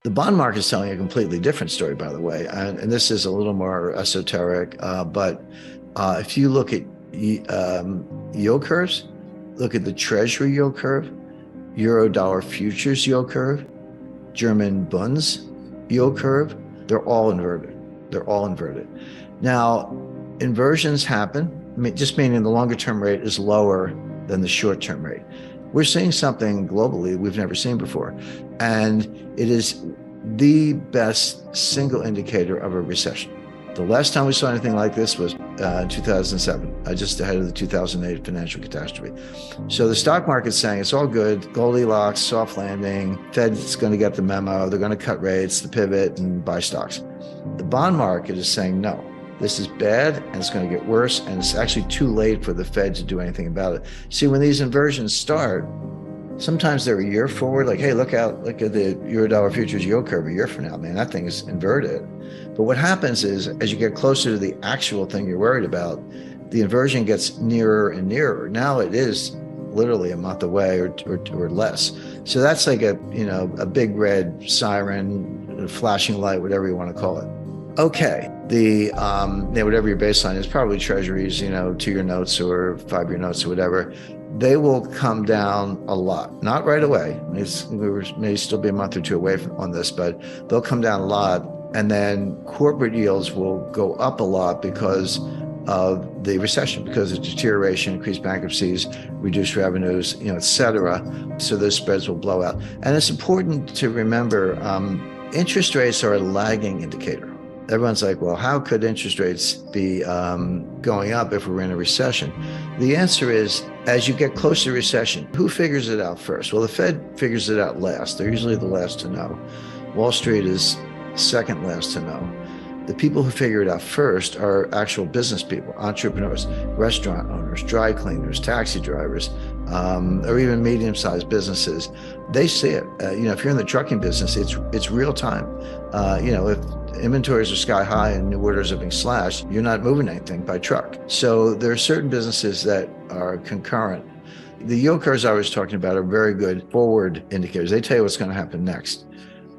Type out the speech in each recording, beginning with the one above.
The bond market is telling a completely different story, by the way. And this is a little more esoteric, but if you look at yield curves, look at the Treasury yield curve, Euro dollar futures yield curve, German Bunds yield curve, they're all inverted. They're all inverted. Now, inversions happen, just meaning the longer term rate is lower than the short term rate. We're seeing something globally we've never seen before. And it is the best single indicator of a recession. The last time we saw anything like this was 2007, just ahead of the 2008 financial catastrophe. So the stock market's saying it's all good, Goldilocks, soft landing, Fed's going to get the memo, they're going to cut rates, the pivot, and buy stocks. The bond market is saying, no, this is bad and it's going to get worse, and it's actually too late for the Fed to do anything about it. See, when these inversions start, sometimes they're a year forward, like, hey, look at the Eurodollar futures yield curve a year from now, man, that thing is inverted. But what happens is, as you get closer to the actual thing you're worried about, the inversion gets nearer and nearer. Now it is literally a month away or less. So that's like a big red siren, flashing light, whatever you want to call it. Okay, whatever your baseline is, probably treasuries, 2-year notes or 5-year notes or whatever, they will come down a lot. Not right away. We may still be a month or two away on this, but they'll come down a lot. And then corporate yields will go up a lot because of the recession, because of deterioration, increased bankruptcies, reduced revenues, et cetera. So those spreads will blow out. And it's important to remember, interest rates are a lagging indicator. Everyone's like, well, how could interest rates be going up if we're in a recession? The answer is, as you get closer to recession, who figures it out first? Well, the Fed figures it out last. They're usually the last to know. Wall Street is second last to know. The people who figure it out first are actual business people, entrepreneurs, restaurant owners, dry cleaners, taxi drivers, or even medium-sized businesses. They see it. If you're in the trucking business, it's real time. If inventories are sky high and new orders are being slashed, you're not moving anything by truck. So there are certain businesses that are concurrent. The yield curves I was talking about are very good forward indicators. They tell you what's going to happen next.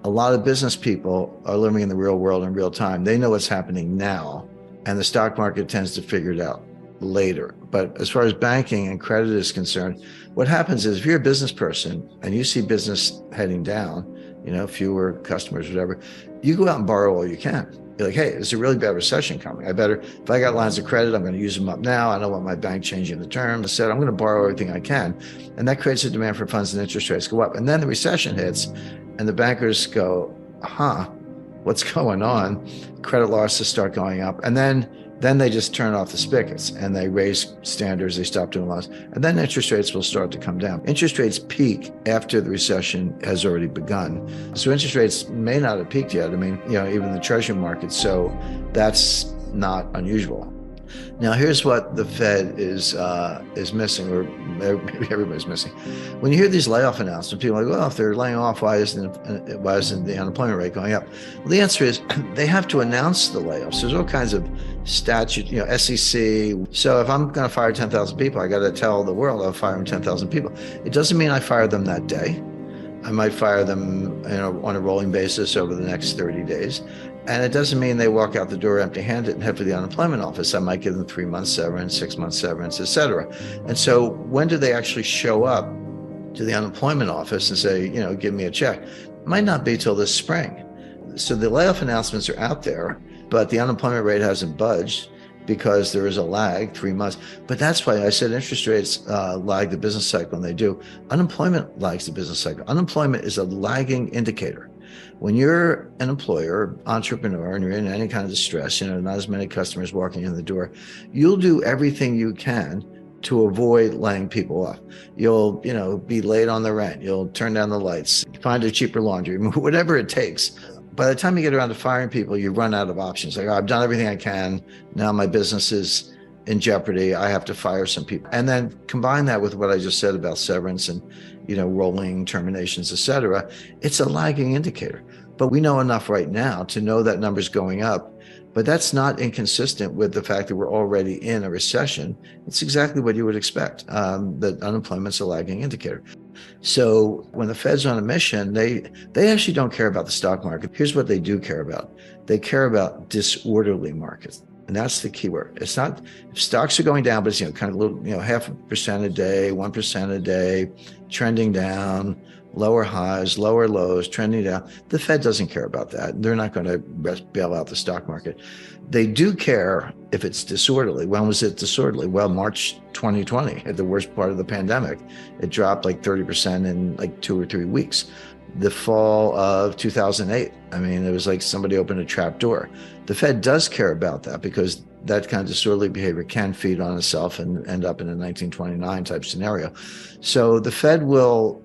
A lot of business people are living in the real world in real time. They know what's happening now, and the stock market tends to figure it out later. But as far as banking and credit is concerned, what happens is, if you're a business person and you see business heading down, fewer customers, whatever, you go out and borrow all you can. You're like, hey, there's a really bad recession coming. If I got lines of credit, I'm going to use them up now. I don't want my bank changing the terms. I said, I'm going to borrow everything I can. And that creates a demand for funds, and interest rates go up. And then the recession hits and the bankers go, what's going on? Credit losses start going up. And then they just turn off the spigots and they raise standards, they stop doing loans. And then interest rates will start to come down. Interest rates peak after the recession has already begun. So interest rates may not have peaked yet. Even the treasury market. So that's not unusual. Now, here's what the Fed is missing, or maybe everybody's missing. When you hear these layoff announcements, people are like, well, if they're laying off, why isn't the unemployment rate going up? Well, the answer is they have to announce the layoffs. There's all kinds of statute, SEC. So if I'm going to fire 10,000 people, I got to tell the world I'm firing 10,000 people. It doesn't mean I fire them that day. I might fire them on a rolling basis over the next 30 days. And it doesn't mean they walk out the door empty-handed and head for the unemployment office. I might give them 3 months severance, 6 months severance, et cetera. And so when do they actually show up to the unemployment office and say, give me a check? It might not be till this spring. So the layoff announcements are out there, but the unemployment rate hasn't budged because there is a lag, 3 months. But that's why I said interest rates lag the business cycle, and they do. Unemployment lags the business cycle. Unemployment is a lagging indicator. When you're an employer, entrepreneur, and you're in any kind of distress, not as many customers walking in the door, you'll do everything you can to avoid laying people off. You'll, be late on the rent. You'll turn down the lights, find a cheaper laundry, whatever it takes. By the time you get around to firing people, you run out of options. Like, I've done everything I can. Now my business is in jeopardy. I have to fire some people. And then combine that with what I just said about severance and, rolling terminations, et cetera. It's a lagging indicator. But we know enough right now to know that number's going up. But that's not inconsistent with the fact that we're already in a recession. It's exactly what you would expect, that unemployment's a lagging indicator. So when the Fed's on a mission, they actually don't care about the stock market. Here's what they do care about. They care about disorderly markets. And that's the key word. It's not if stocks are going down, but it's kind of a little, 0.5% a day, 1% a day, trending down, lower highs, lower lows, trending down. The Fed doesn't care about that. They're not going to bail out the stock market. They do care if it's disorderly. When was it disorderly? Well, March 2020, at the worst part of the pandemic, it dropped like 30% in like 2 or 3 weeks. The fall of 2008, I mean, it was like somebody opened a trap door. The Fed does care about that because that kind of disorderly behavior can feed on itself and end up in a 1929 type scenario. So the Fed will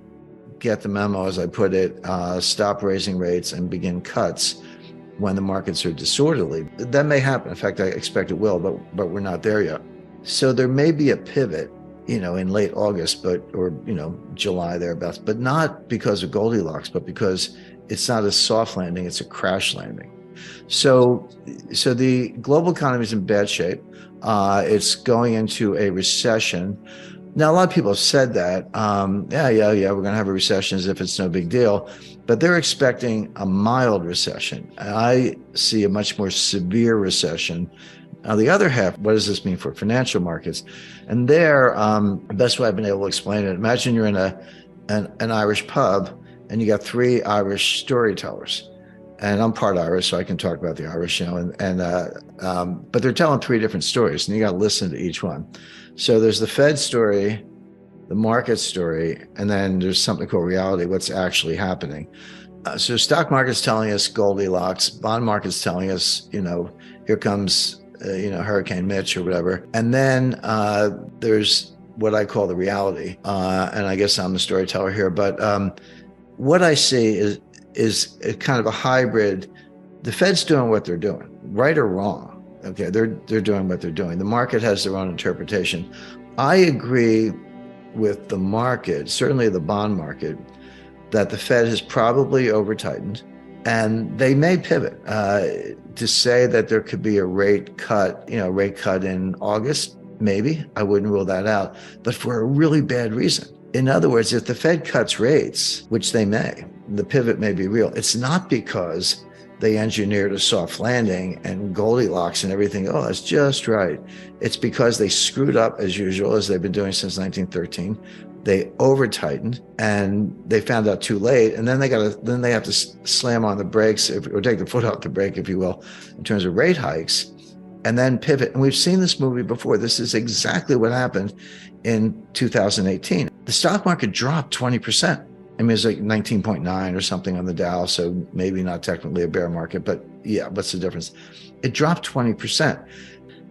get the memo, as I put it, stop raising rates and begin cuts when the markets are disorderly. That may happen. In fact, I expect it will, but we're not there yet. So there may be a pivot, in late August, or July thereabouts, but not because of Goldilocks, but because it's not a soft landing, it's a crash landing. So the global economy is in bad shape. It's going into a recession. Now, a lot of people have said that, we're going to have a recession as if it's no big deal, but they're expecting a mild recession. I see a much more severe recession. Now, the other half, what does this mean for financial markets? And there, the best way I've been able to explain it, imagine you're in an Irish pub and you got 3 Irish storytellers. And I'm part Irish, so I can talk about the Irish, but they're telling 3 different stories, and you got to listen to each one. So there's the Fed story, the market story, and then there's something called reality, what's actually happening. So stock market's telling us Goldilocks, bond market's telling us, here comes, Hurricane Mitch or whatever. And then there's what I call the reality. And I guess I'm the storyteller here, but what I see is a kind of a hybrid. The Fed's doing what they're doing, right or wrong. Okay, they're doing what they're doing. The market has their own interpretation. I agree with the market, certainly the bond market, that the Fed has probably over-tightened, and they may pivot to say that there could be a rate cut in August. Maybe, I wouldn't rule that out, but for a really bad reason. In other words, if the Fed cuts rates, which they may, the pivot may be real. It's not because they engineered a soft landing and Goldilocks and everything. Oh, that's just right. It's because they screwed up as usual, as they've been doing since 1913. They over tightened and they found out too late. And then they have to slam on the brakes or take the foot off the brake, if you will, in terms of rate hikes, and then pivot. And we've seen this movie before. This is exactly what happened in 2018. The stock market dropped 20%. I mean, it's like 19.9 or something on the Dow, so maybe not technically a bear market, but yeah, what's the difference? It dropped 20%.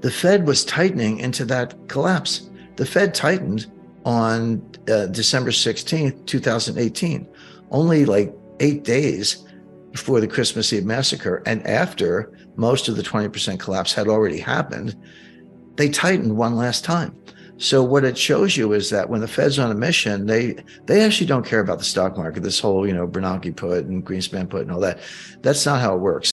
The Fed was tightening into that collapse. The Fed tightened on December 16th, 2018, only like 8 days before the Christmas Eve massacre. And after most of the 20% collapse had already happened, they tightened one last time. So what it shows you is that when the Fed's on a mission, they actually don't care about the stock market, this whole, Bernanke put and Greenspan put and all that. That's not how it works.